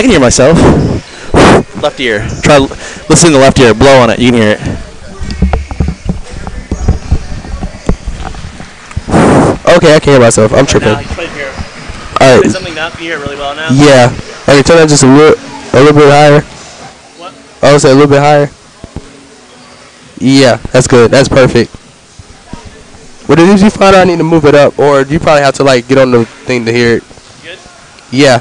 I can hear myself. Left ear. Try listen to the left ear. Blow on it. You can hear it. Okay, I can hear myself. I'm tripping. Now, All right. Something down. Can you hear it really well now? Yeah. Okay, turn that just a little bit higher. What? I would say a little bit higher. Yeah, that's good. That's perfect. What did you find out I need to move it up, or do you probably have to like get on the thing to hear it? Good? Yeah.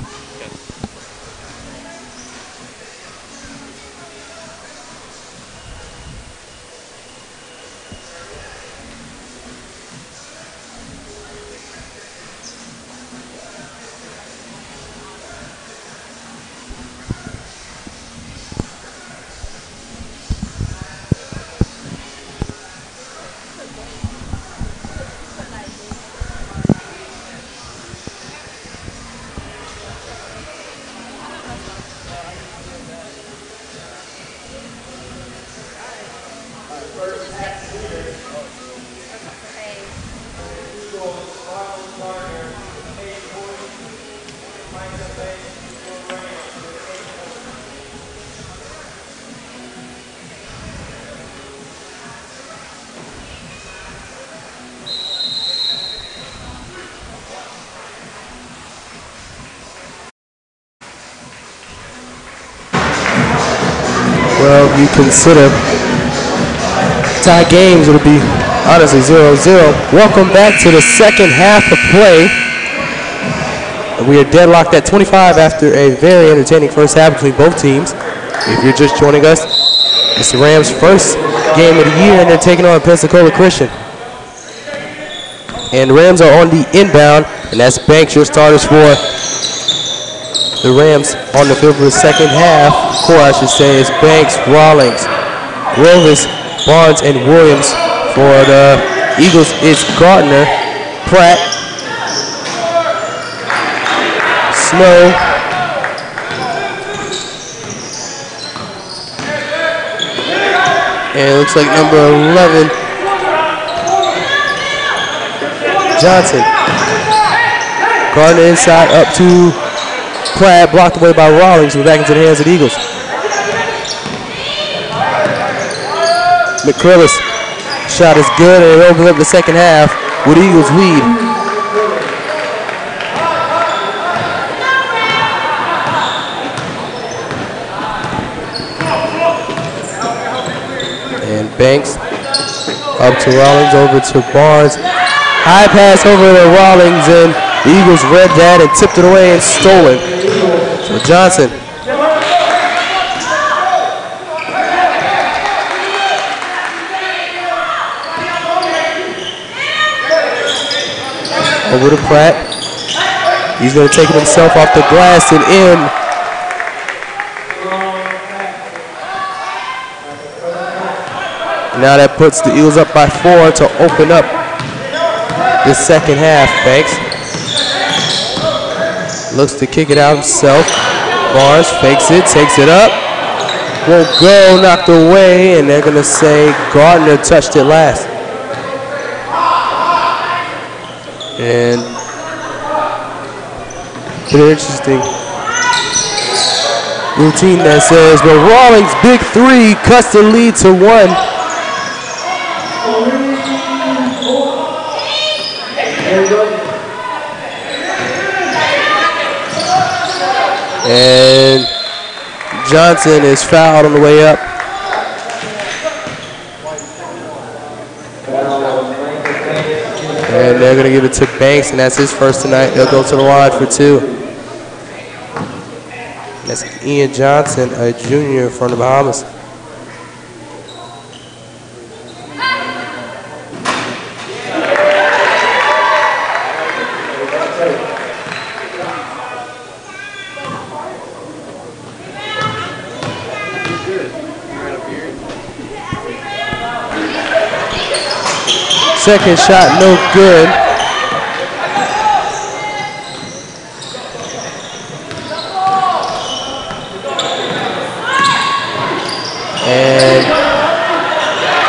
Well, if you consider tie games, it'll be honestly 0-0. Welcome back to the second half of play. We are deadlocked at 25 after a very entertaining first half between both teams. If you're just joining us, it's the Rams' first game of the year, and they're taking on Pensacola Christian. And the Rams are on the inbound, and that's Banks, your starters for the Rams on the field for the second half. Core, I should say, is Banks, Rawlings, Rovis, Barnes, and Williams. For the Eagles, it's Gardner, Pratt, Snow, and it looks like number 11, Johnson. Gardner inside up to Pratt, blocked away by Rawlings, and back into the hands of the Eagles. McCrillis, shot is good, and it opens up the second half with Eagles lead. And Banks up to Rawlings, over to Barnes. High pass over to Rawlings, and the Eagles read that and tipped it away and stole it. So Johnson. Over to Pratt. He's going to take it himself off the glass and in. Now that puts the Eagles up by 4 to open up the second half. Banks looks to kick it out himself. Barnes fakes it, takes it up. Won't go, knocked away, and they're going to say Gardner touched it last. And pretty interesting routine that says, but Rawlings' big three cuts the lead to 1. And Johnson is fouled on the way up. And they're going to give it to Banks, and that's his first tonight. They'll go to the line for 2. That's Ian Johnson, a junior from the Bahamas. Second shot, no good. And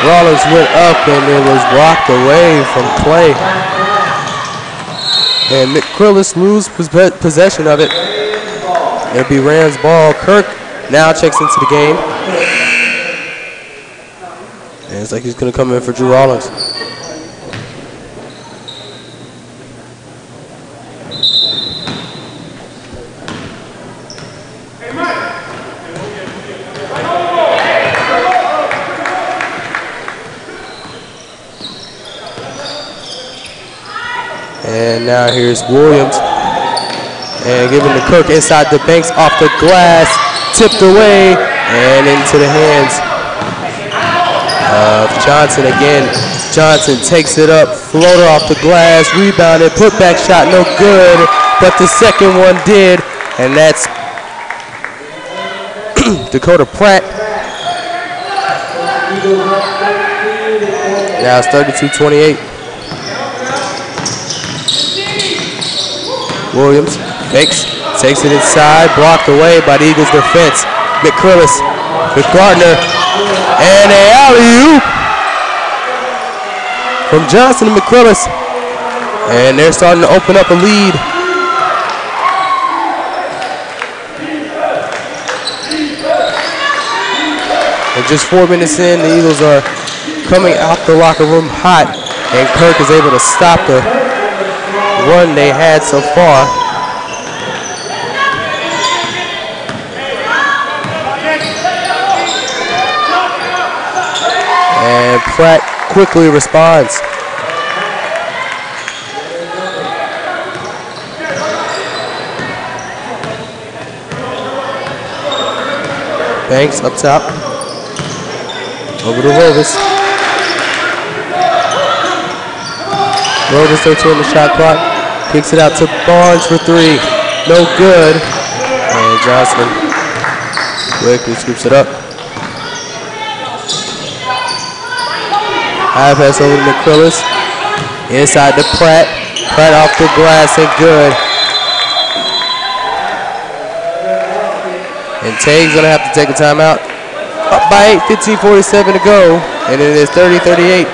Rawlings went up and it was blocked away from Clay. And McCrillis loses possession of it. It'll be Rams ball. Kirk now checks into the game. And it's like he's going to come in for Drew Rawlings. And now here's Williams. And giving to Kirk inside the banks, off the glass, tipped away, and into the hands of Johnson again. Johnson takes it up, floater off the glass, rebounded, put back shot, no good, but the second one did, and that's Dakota Pratt. Now it's 32-28. Williams fakes, takes it inside, blocked away by the Eagles defense. McCrillis with Gardner, and a alley-oop from Johnson to McCrillis. And they're starting to open up a lead. And just 4 minutes in, the Eagles are coming out the locker room hot, and Kirk is able to stop the run they had so far. And Pratt quickly responds. Banks up top. Over to Rovis. Rovis 13 on the shot clock. Kicks it out to Barnes for three. No good. And Johnson quickly scoops it up. High pass over to McCrillis. Inside to Pratt. Pratt off the glass and good. And Tague's going to have to take a timeout. Up by 8, 15:47 to go. And it is 30-38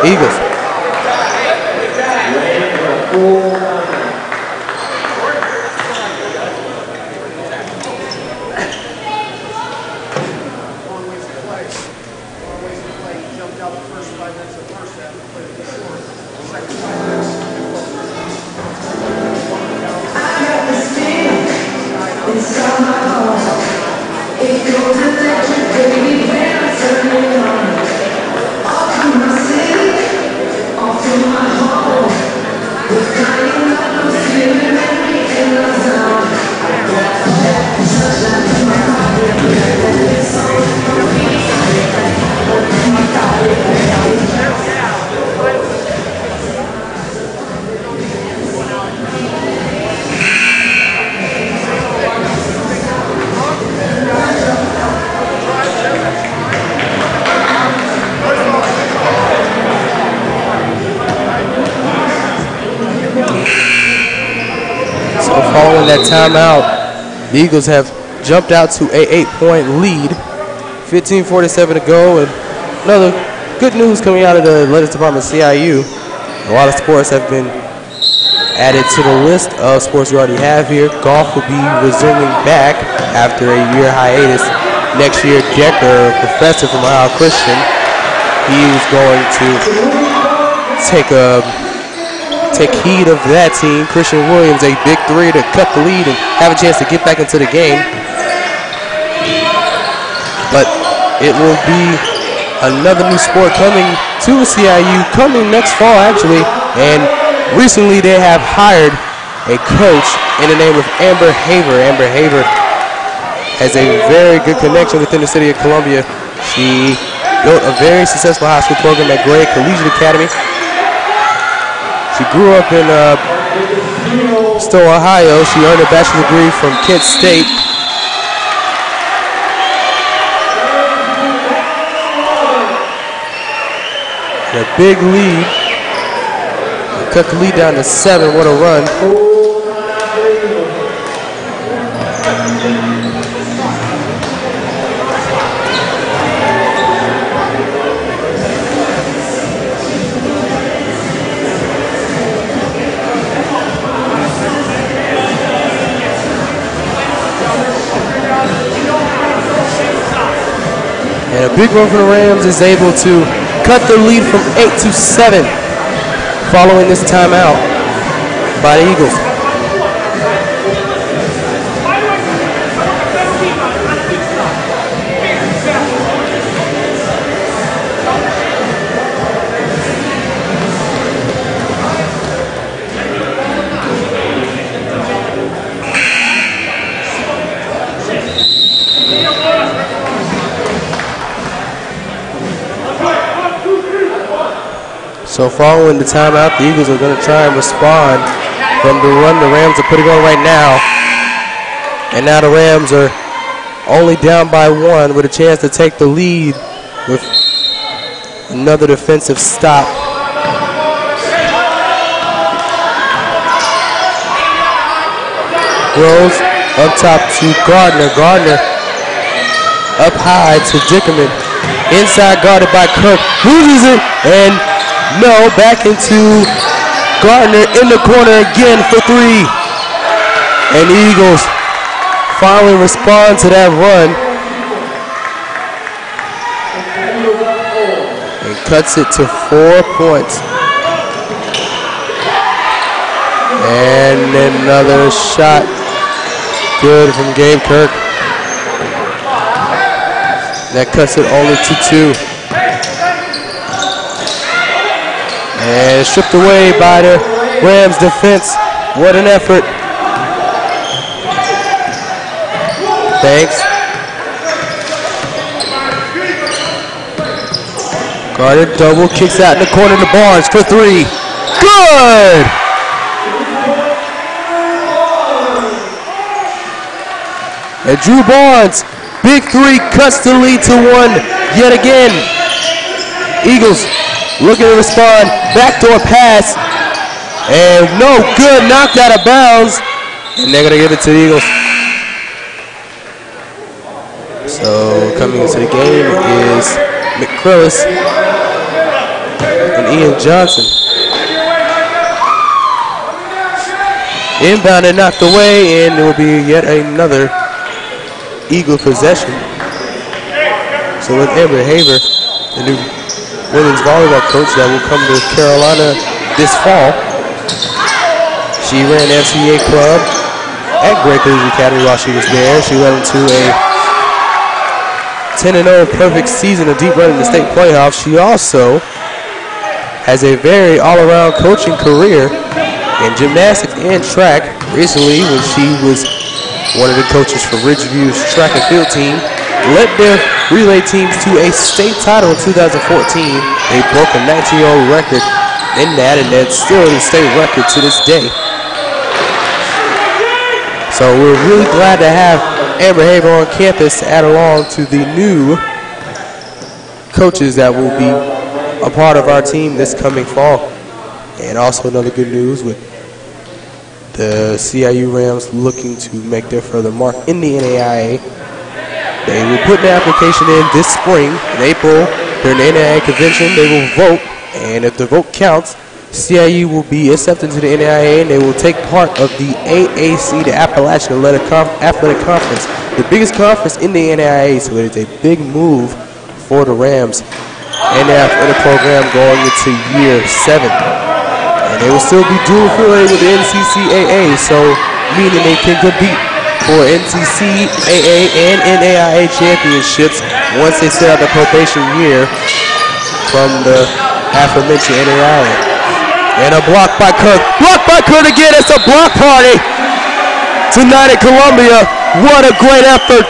Eagles. Following that timeout, the Eagles have jumped out to a 8-point lead. 15:47 to go, and another good news coming out of the Athletics Department CIU. A lot of sports have been added to the list of sports we already have here. Golf will be resuming back after a year hiatus. Next year, Decker, a professor from Ohio Christian, he is going to take heed of that team. Christian Williams, a big three to cut the lead and have a chance to get back into the game. But it will be another new sport coming to CIU, coming next fall actually. And recently they have hired a coach in the name of Amber Haver. Amber Haver has a very good connection within the city of Columbia. She built a very successful high school program at Gray Collegiate Academy. She grew up in Stowe, Ohio. She earned a bachelor's degree from Kent State. A big lead. Cut the lead down to 7. What a run. And a big run for the Rams is able to cut the lead from 8 to 7 following this timeout by the Eagles. So following the timeout, the Eagles are going to try and respond from the run the Rams are putting on right now. And now the Rams are only down by 1 with a chance to take the lead with another defensive stop. Rose up top to Gardner. Gardner up high to Dickerman. Inside guarded by Cook. Loses it and no, back into Gardner in the corner again for 3. And the Eagles finally respond to that run. And cuts it to 4 points. And another shot. Good from Gabe Kirk. That cuts it only to 2. And stripped away by the Rams defense. What an effort. Thanks. Carter double kicks out in the corner to Barnes for 3. Good! And Drew Barnes, big 3, cuts the lead to 1 yet again. Eagles looking to respond, backdoor pass, and no good, knocked out of bounds, and they're gonna give it to the Eagles. So coming into the game is McCrillis and Ian Johnson. Inbound and knocked away, and it will be yet another Eagle possession. So with Amber Haver, the new women's volleyball coach that will come to Carolina this fall. She ran FCA club at Great Collegiate Academy while she was there. She led them to a 10-0 perfect season, a deep run in the state playoffs. She also has a very all-around coaching career in gymnastics and track. Recently, when she was one of the coaches for Ridgeview's track and field team, led their relay teams to a state title in 2014. They broke a 19-year-old record in that, and that's still the state record to this day. So we're really glad to have Amber Haver on campus to add along to the new coaches that will be a part of our team this coming fall. And also another good news with the CIU Rams looking to make their further mark in the NAIA. They will put the application in this spring. In April, during the NAIA convention, they will vote. And if the vote counts, CIU will be accepted to the NAIA, and they will take part of the AAC, the Appalachian Athletic Conference, the biggest conference in the NAIA. So it is a big move for the Rams and their athletic program going into year 7. And they will still be dual affiliated with the NCCAA, so meaning they can compete for NCCAA and NAIA championships once they set out the probation year from the aforementioned NAIA. And a block by Kirk. Block by Kirk again. It's a block party tonight at Columbia. What a great effort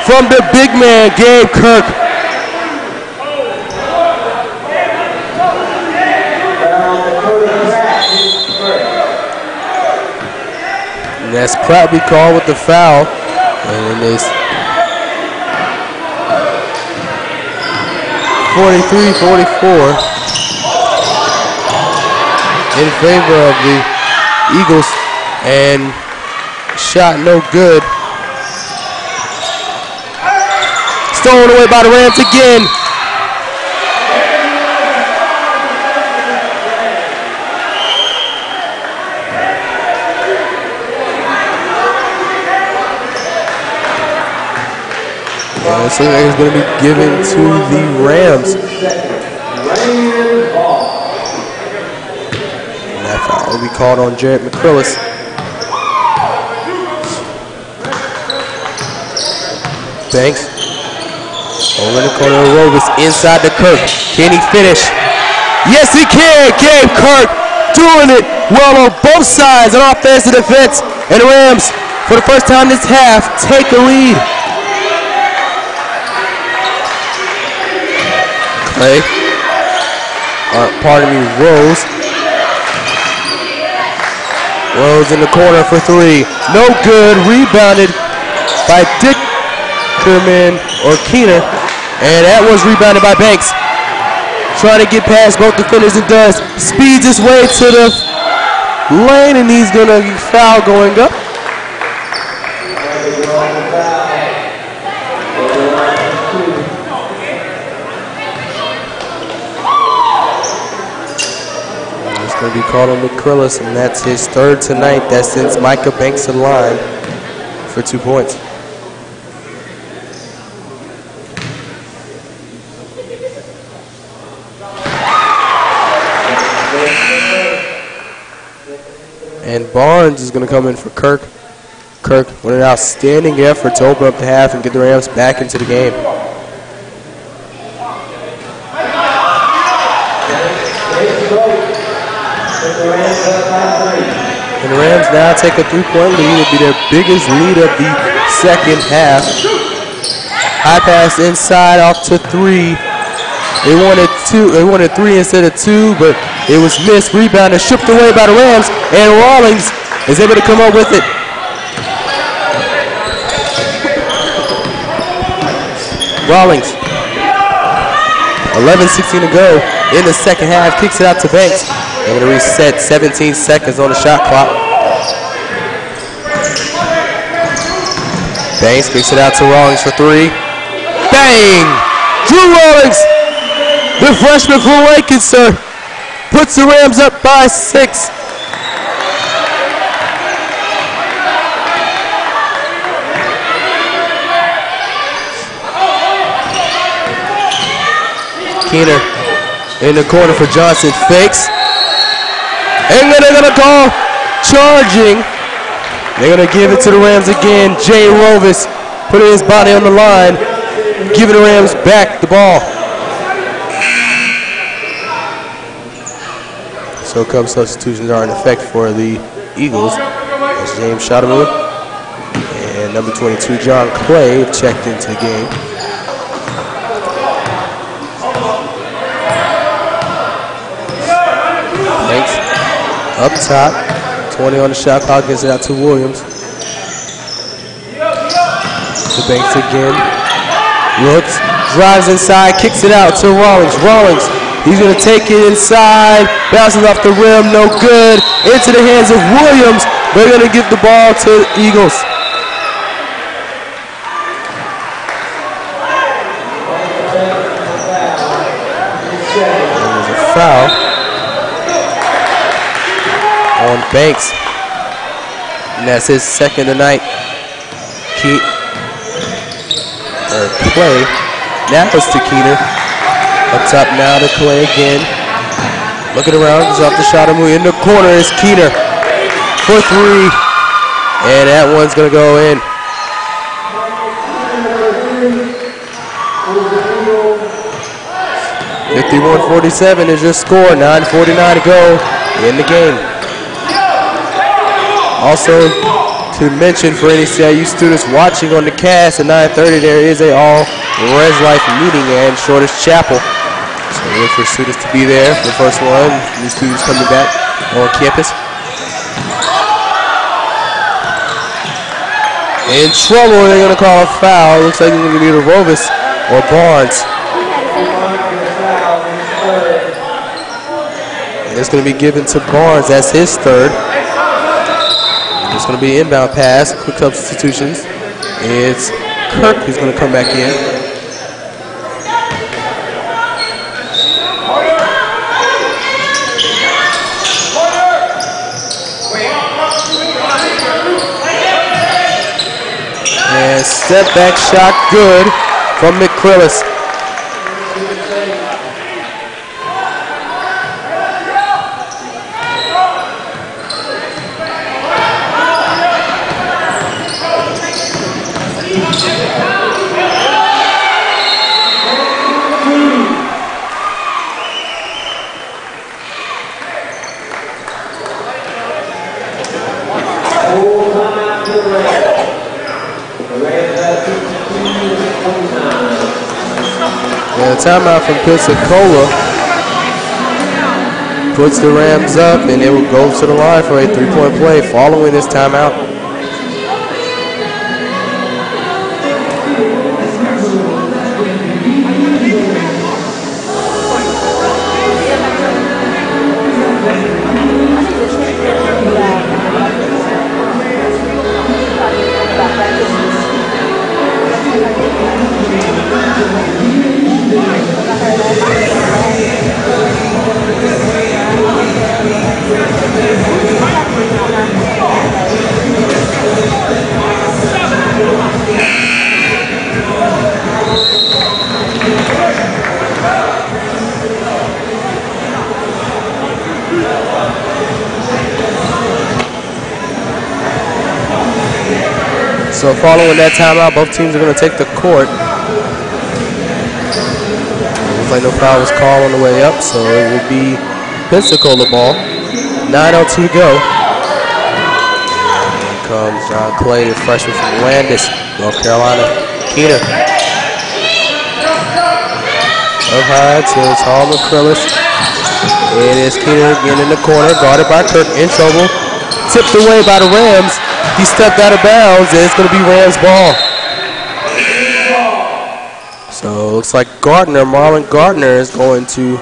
from the big man, Gabe Kirk. And that's proudly called with the foul. And it's 43-44. In favor of the Eagles, and shot no good. Stolen away by the Rams again. And so it's going to be given to the Rams. And that foul will be called on Jared McCrillis. Banks. Over in the corner of Rovis, inside to Kirk. Can he finish? Yes, he can. Gabe Kirk doing it well on both sides on offense and defense. And the Rams, for the first time this half, take the lead. Clay. Pardon me, Rose. Rose in the corner for three. No good. Rebounded by Dickerman or Keener. And that was rebounded by Banks. Trying to get past both defenders and does. Speeds his way to the lane and he's going to foul going up. It's going to be called on McCrillis, and that's his third tonight. That sends Micah Banks in line for 2 points. And Barnes is going to come in for Kirk. Kirk with an outstanding effort to open up the half and get the Rams back into the game. And the Rams now take a 3-point lead. It'll be their biggest lead of the second half. High pass inside off to three. They wanted three instead of two, but it was missed. Rebounded, stripped away by the Rams, and Rawlings is able to come up with it. Rawlings, 11:16 to go in the second half, kicks it out to Banks. They're going to reset, 17 seconds on the shot clock. Banks kicks it out to Rawlings for three. Bang! Drew Rawlings, the freshman from Lancaster, puts the Rams up by 6. Keener in the corner for Johnson, fakes. And then they're going to call charging. They're going to give it to the Rams again. Jay Rovis putting his body on the line, giving the Rams back the ball. So come substitutions are in effect for the Eagles. That's James Shadamu and number 22, John Clay, checked into the game. Thanks. Up top, 20 on the shot clock, gets it out to Williams. To Banks again. Looks, drives inside, kicks it out to Rawlings. Rawlings, he's going to take it inside, bounces off the rim, no good. Into the hands of Williams. They're going to give the ball to the Eagles. There's a foul on Banks. And that's his second tonight. Clay. Now it's to Keener. Up top now to Clay again. Looking around, he's off the shot and in the corner is Keener for three. And that one's going to go in. .51-47 is your score. 9:49 to go in the game. Also, to mention for any CIU students watching on the cast at 9:30, there is a all-res life meeting in Shortest Chapel. So we look for students to be there for the first one. New students coming back on campus. In trouble, they're going to call a foul. Looks like it's going to be either Rovis or Barnes. And it's going to be given to Barnes. That's his third. It's going to be inbound pass, quick substitutions. It's Kirk who's going to come back in. And step back shot, good. from McCrillis. And a timeout from Pensacola puts the Rams up, and it will go to the line for a three-point play following this timeout. So following that timeout, both teams are going to take the court. Looks like no foul was called on the way up, so it will be Pensacola ball. 9:02 to go. Here comes John Clay, the freshman from Landis, North Carolina. Keener. Up high to Tall McCrillis. It is Keener again in the corner, guarded by Kirk, in trouble. Tipped away by the Rams. He stepped out of bounds, and it's going to be Rams ball. So it looks like Marlon Gardner is going to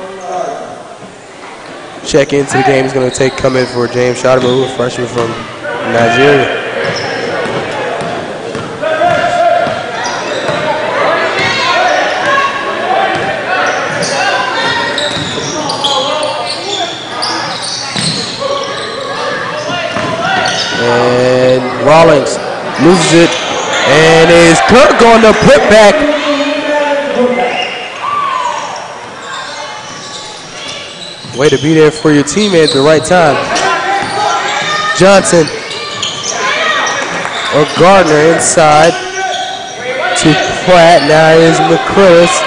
check into the game. He's going to come in for James Shadamu, a freshman from Nigeria. And Rawlings loses it, and is Kirk on the putback. Way to be there for your teammate at the right time. Johnson or Gardner inside to Pratt. Now is McCrillis.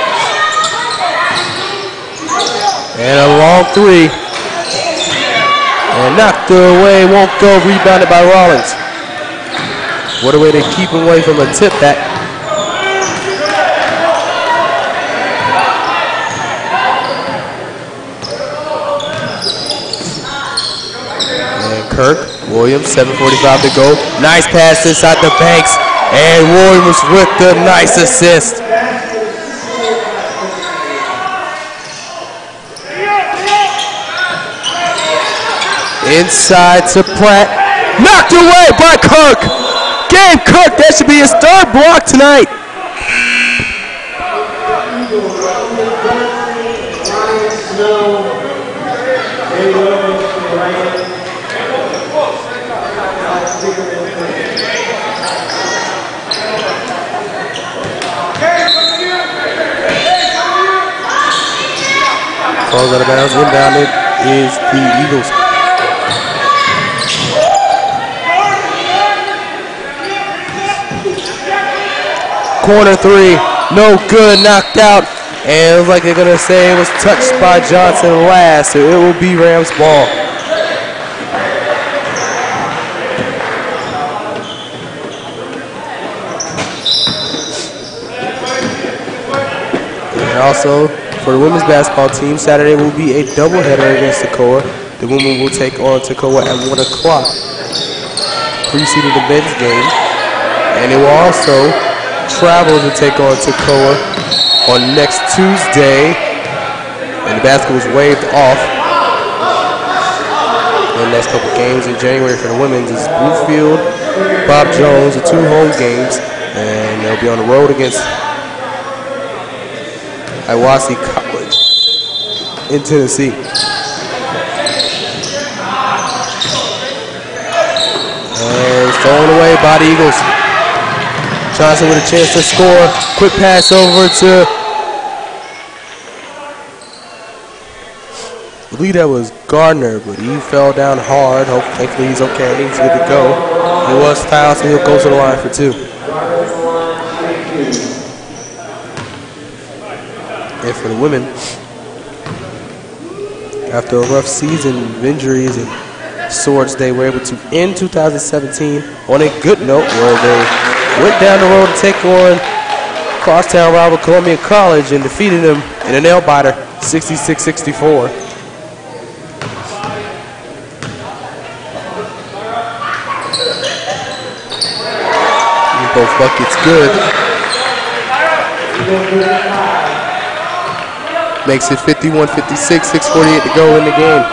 And a long three. And knocked away, won't go, rebounded by Rawlings. What a way to keep him away from a tip that. And Kirk, Williams, 7:45 to go. Nice pass inside the banks. And Williams with the nice assist. Inside to Pratt. Knocked away by Kirk. Gabe Kirk, that should be his third block tonight. Falls out of bounds. Inbounded is the Eagles. Corner three, no good, knocked out. And it looks like they're going to say it was touched by Johnson last, so it will be Rams ball. And also, for the women's basketball team, Saturday will be a doubleheader against Toccoa. The women will take on Toccoa at 1 o'clock, preceding the men's game. And it will also travel to take on Toccoa on next Tuesday, and the basket was waived off. The next couple games in January for the women's is Bluefield, Bob Jones, the 2 home games, and they'll be on the road against Iwasi College in Tennessee. And it's thrown away by the Eagles. Johnson with a chance to score. Quick pass over to, I believe that was Gardner, but he fell down hard. Thankfully he's okay. He's good to go. He was fouled, so he'll go to the line for 2. And for the women, after a rough season of injuries and sorts, they were able to end 2017 on a good note where they went down the road to take on crosstown rival Columbia College and defeated them in a nail-biter, 66-64. Both buckets good. Makes it 51-56, 6:48 to go in the game.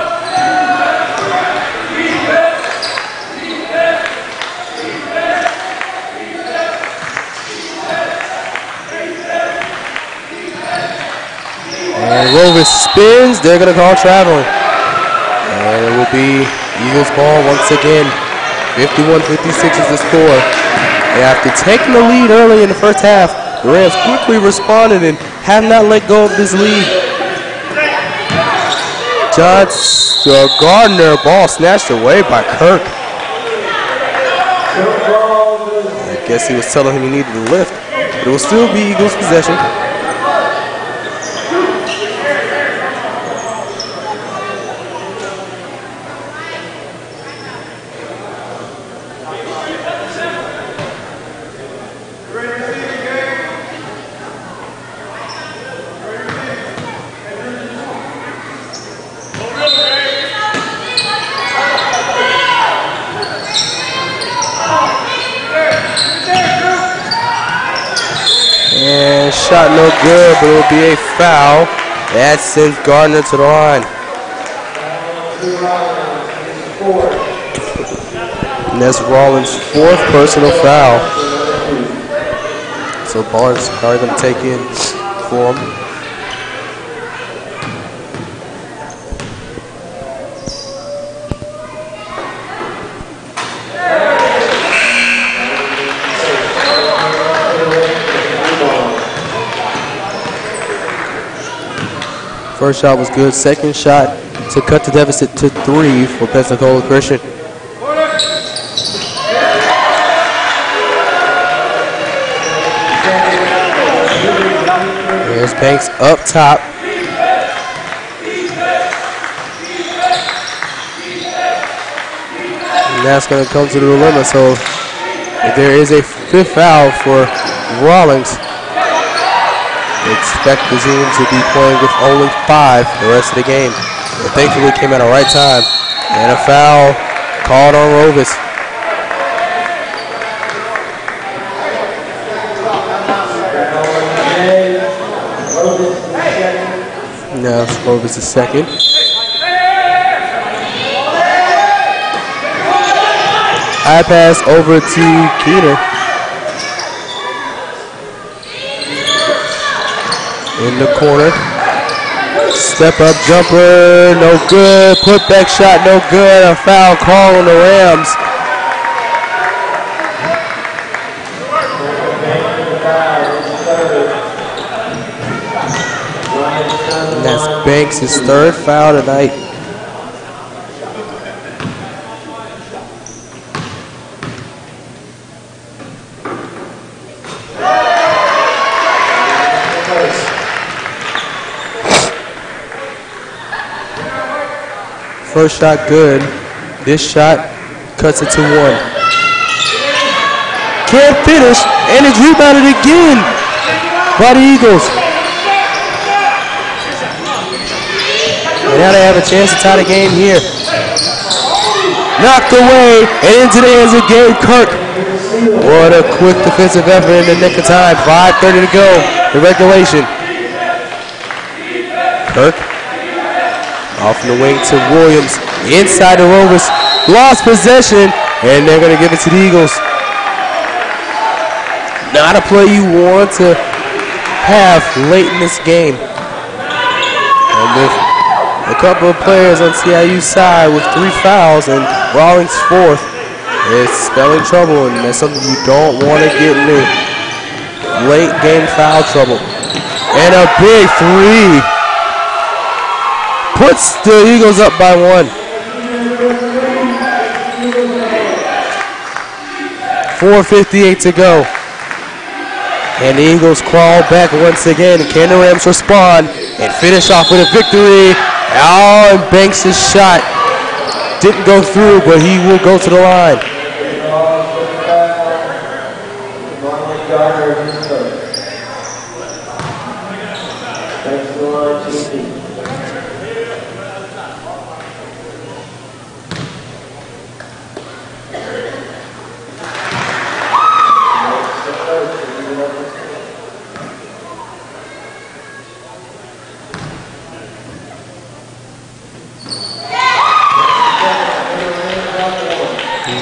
And Rovis spins. They're going to call traveling. And it will be Eagles ball once again. 51-56 is the score. And after taking the lead early in the first half, the Rams quickly responded and have not let go of this lead. Gardner, ball snatched away by Kirk. I guess he was telling him he needed to lift, but it will still be Eagles possession. Shot no good, but it will be a foul. That sends Gardner to the line. And that's Rollins' 4th personal foul. So Barnes probably going to take in for him. First shot was good. Second shot to cut the deficit to 3 for Pensacola Christian. There's Banks up top. And that's going to come to the limit. So if there is a 5th foul for Rawlings, expect the team to be playing with only 5 the rest of the game. But thankfully it came at the right time. And a foul called on Rovis. Now Rovis is second. High pass over to Keener. In the corner. Step up jumper, no good. Put back shot, no good. A foul call on the Rams. And that's Banks' 3rd foul tonight. First shot good. This shot cuts it to 1. Can't finish, and it's rebounded again by the Eagles. And now they have a chance to tie the game here. Knocked away and into the hands of Gabe Kirk. What a quick defensive effort in the nick of time. 5:30 to go in regulation. Kirk. Off in the wing to Williams. Inside the Rovers. Lost possession. And they're going to give it to the Eagles. Not a play you want to have late in this game. And with a couple of players on CIU's side with 3 fouls and Rawlings 4th, it's spelling trouble. And that's something you don't want to get into. late game foul trouble. And a big three. Puts the Eagles up by 1. 4:58 to go. And the Eagles crawl back once again. Can the Rams respond and finish off with a victory? Oh, and Banks' shot didn't go through, but he will go to the line.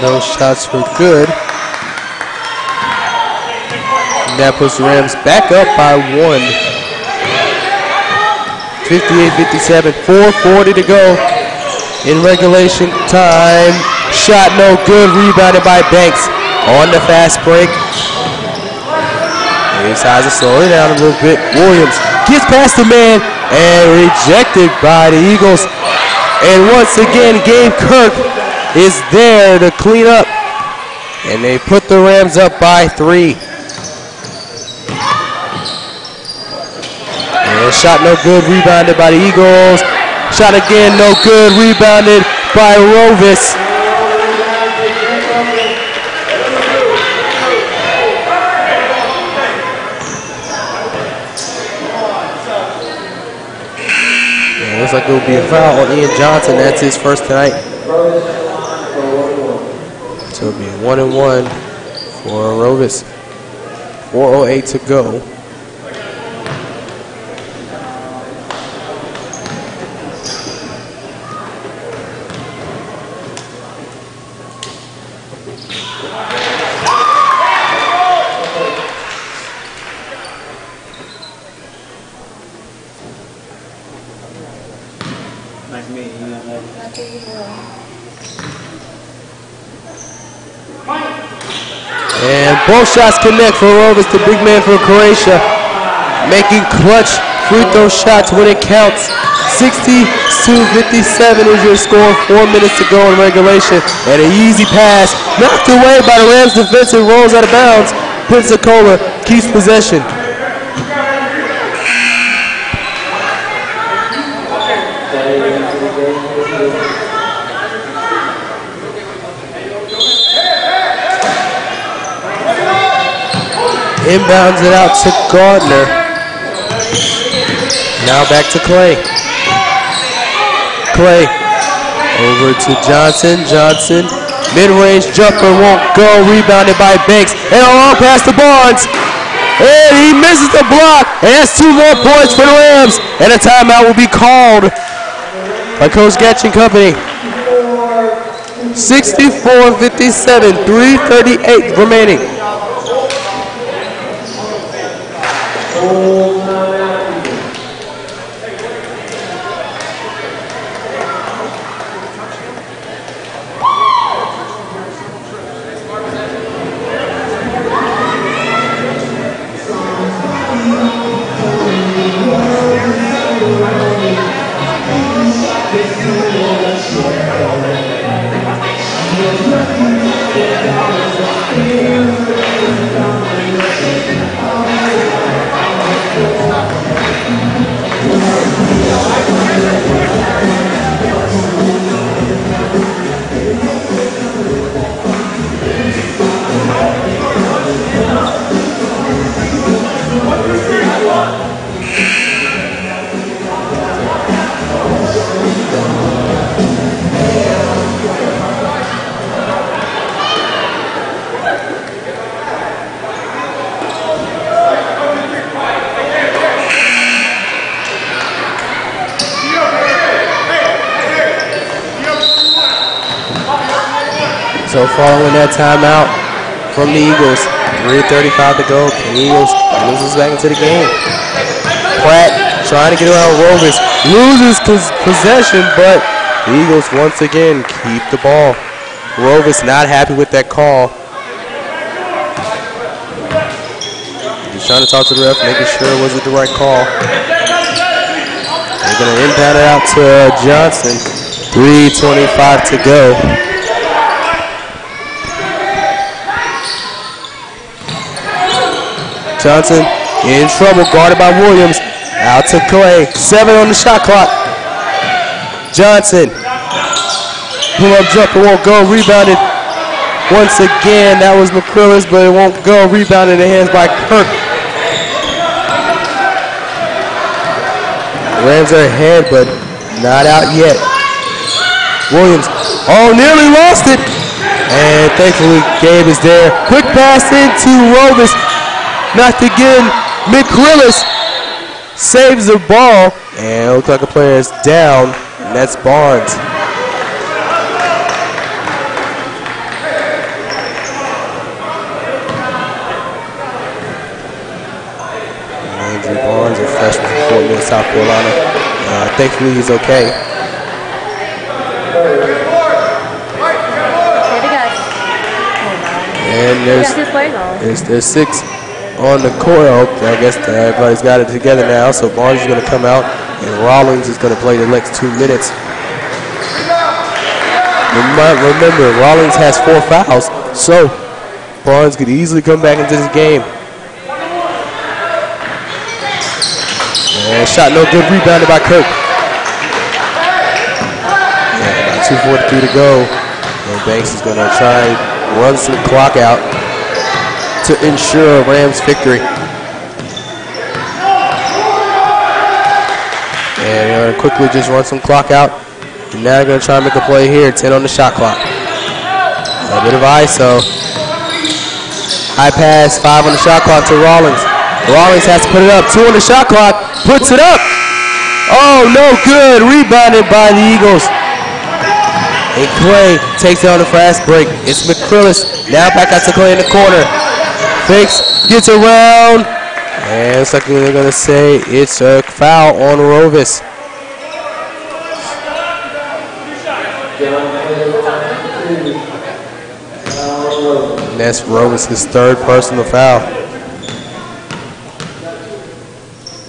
Those shots were good. And that puts the Rams back up by 1. 58-57, 4:40 to go in regulation time. Shot no good, rebounded by Banks on the fast break. He decides to slow it down a little bit. Williams gets past the man and rejected by the Eagles. And once again, Gabe Kirk is there to clean up, and they put the Rams up by 3. And shot no good, rebounded by the Eagles. Shot again, no good, rebounded by Rovis. And it looks like it will be a foul on Ian Johnson. That's his first tonight. So it'll be 1-1 for Rovis. 4:08 to go. Nice meeting you. And both shots connect for Rovis, the big man from Croatia, making clutch free throw shots when it counts. 62-57 is your score. 4 minutes to go in regulation. And an easy pass knocked away by the Rams defense and rolls out of bounds. Pensacola keeps possession. Inbounds it out to Gardner. Now back to Clay. Clay over to Johnson. Johnson, mid-range jumper won't go. Rebounded by Banks. And a long pass to Barnes. And he misses the block. And that's 2 more points for the Rams. And a timeout will be called by Coach Gatch and company. 64-57, 3:38 remaining. So following that timeout from the Eagles, 3:35 to go. The Eagles loses back into the game. Pratt trying to get around Rovis, loses possession, but the Eagles once again keep the ball. Rovis not happy with that call. The He's trying to talk to the ref, making sure was it the right call. They're going to inbound it out to Johnson. 3:25 to go. Johnson in trouble, guarded by Williams. Out to Clay. 7 on the shot clock. Johnson. Pull-up jumper won't go. Rebounded once again. That was McCrillis, but it won't go. Rebounded in the hands by Kirk. The Rams are ahead, but not out yet. Williams. Oh, nearly lost it. And thankfully, Gabe is there. Quick pass into Rovis. Knocked again. McCrillis saves the ball. And it looks like a player is down. And that's Barnes. Andrew Barnes, a freshman from Fort Mill, South Carolina. Thankfully, he's okay. And there's 6 on the court. I guess everybody's got it together now. So Barnes is going to come out, and Rawlings is going to play the next 2 minutes. Remember, Rawlings has 4 fouls, so Barnes could easily come back into this game. And shot no good, rebounded by Kirk. And about 2:43 to go. And Banks is going to try and run some clock out to ensure a Rams victory. And they're going to quickly just run some clock out. And now they're going to try and make a play here. 10 on the shot clock. A bit of ISO. High pass, 5 on the shot clock to Rawlings. Rawlings has to put it up. 2 on the shot clock. Puts it up. Oh, no good. Rebounded by the Eagles. And Clay takes it on the fast break. It's McCrillis. Now back out to Clay in the corner. Fakes, gets around. And it's like they're going to say it's a foul on Rovis. And that's Rovis' 3rd personal foul.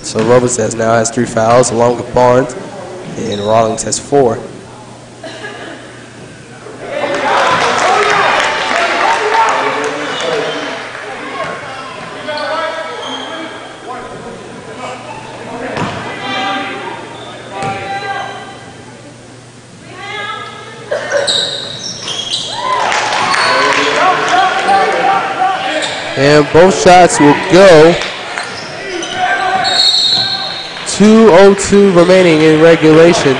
So Rovis now has 3 fouls along with Barnes, and Rawlings has 4. And both shots will go. 2:02 remaining in regulation.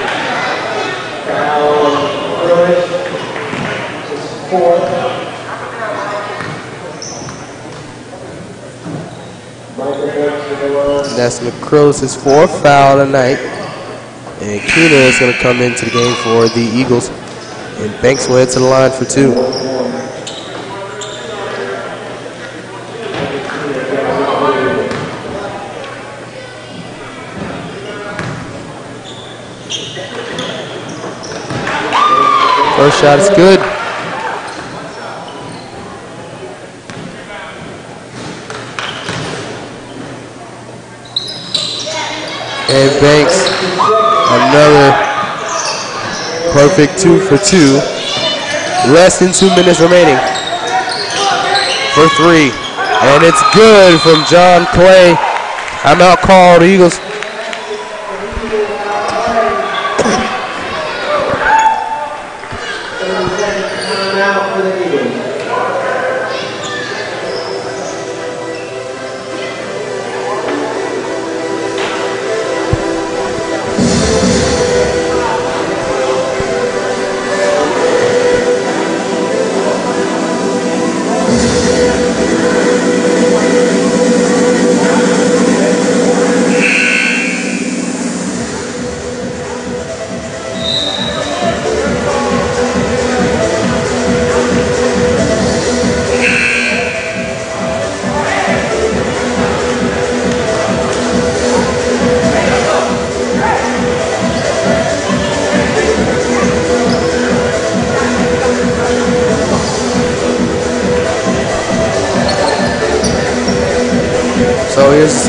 And that's McCrillis' 4th foul tonight. And Keener is going to come into the game for the Eagles. And Banks will head to the line for 2. First shot is good. And Banks, another perfect 2 for 2. Less than 2 minutes remaining for 3. And it's good from John Clay. Timeout call, the Eagles.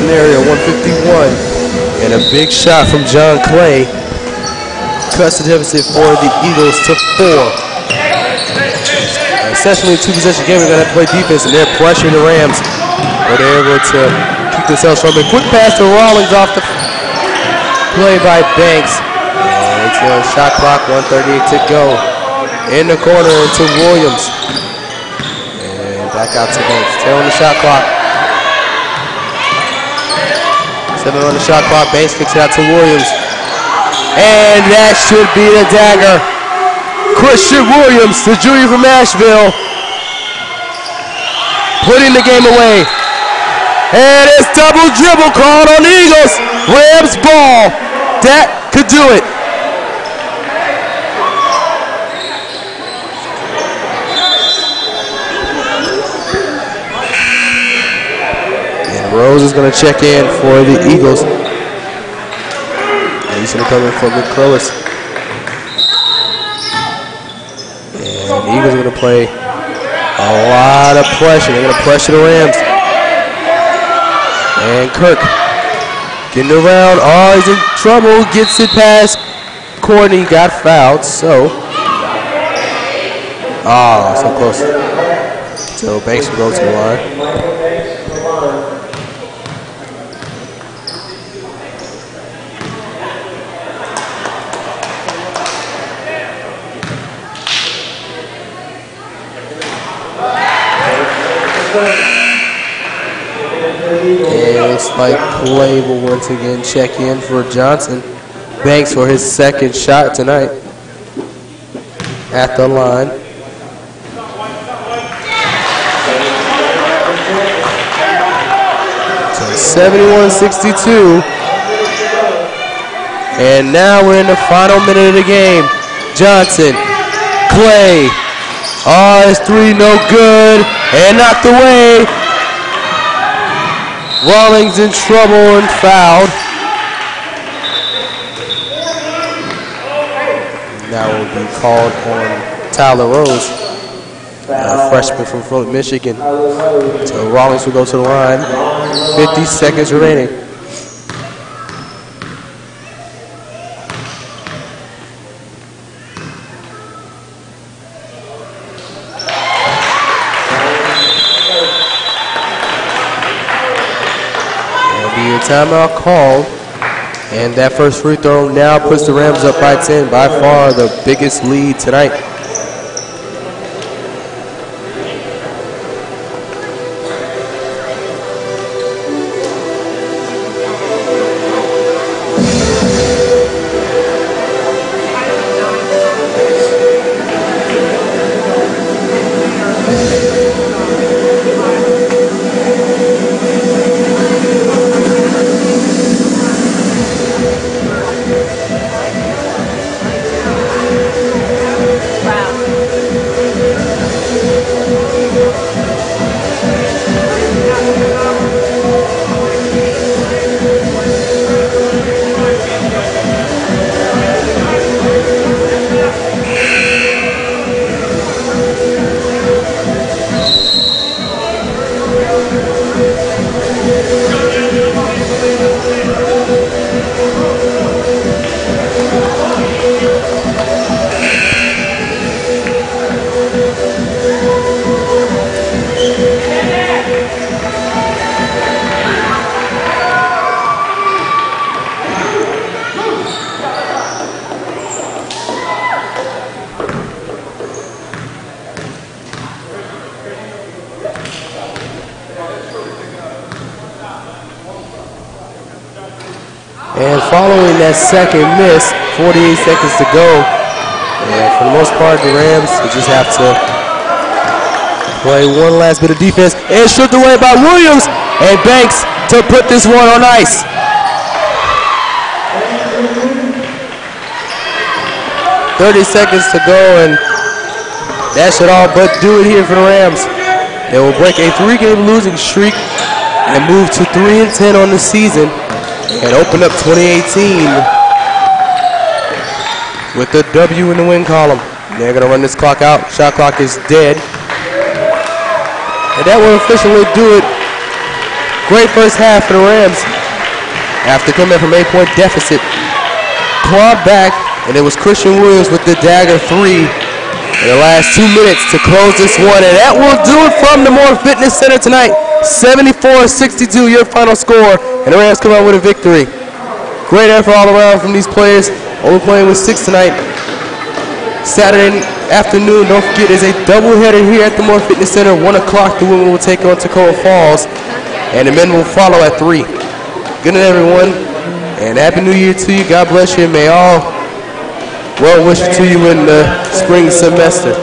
scenario, 151. And a big shot from John Clay. Cuts the deficit for the Eagles to 4. Essentially a two-possession game. We're going to have to play defense, and they're pressuring the Rams. But they're able to keep themselves from it. Quick pass to Rawlings off the play by Banks. And it's a shot clock, 1:38 to go. In the corner to Williams. And back out to Banks. 10 on the shot clock. 7 on the shot clock. Banks kicks it out to Williams. And that should be the dagger. Christian Williams, the junior from Asheville, putting the game away. And it's double dribble called on the Eagles. Rams ball. That could do it. And Rose is going to check in for the Eagles. He's going to come in for McCrillis. And the Eagles are going to play a lot of pressure. They're going to pressure the Rams. And Kirk getting around. Oh, he's in trouble. Gets it past Courtney. Got fouled. So close. So Banks will go to the line. And looks like play will once again check in for Johnson. Banks for his second shot tonight at the line. So 71-62. And now we're in the final minute of the game. Johnson, Clay. Oh, his three no good. And knocked away. Rawlings in trouble and fouled. That will be called on Tyler Rose, a freshman from Flint, Michigan. So Rawlings will go to the line. 50 seconds remaining. Timeout called, and that first free throw now puts the Rams up by 10, by far the biggest lead tonight. And following that second miss, 48 seconds to go. And for the most part, the Rams will just have to play one last bit of defense. And stripped away by Williams and Banks to put this one on ice. .30 seconds to go, and that should all but do it here for the Rams. They will break a 3-game losing streak and move to 3-10 on the season, and open up 2018 with the W in the win column. They're going to run this clock out. Shot clock is dead. And that will officially do it Great first half for the Rams. After coming from 8-point deficit, clawed back, and it was Christian Williams with the dagger 3 in the last 2 minutes to close this one. And that will do it from the Moore Fitness Center tonight. 74-62, your final score, and the Rams come out with a victory. Great effort all around from these players. Only playing with 6 tonight. Saturday afternoon, don't forget, there's a doubleheader here at the Moore Fitness Center. 1 o'clock, the women will take on Tacoma Falls, and the men will follow at 3. Good night, everyone, and Happy New Year to you. God bless you, and may all well wishes to you in the spring semester.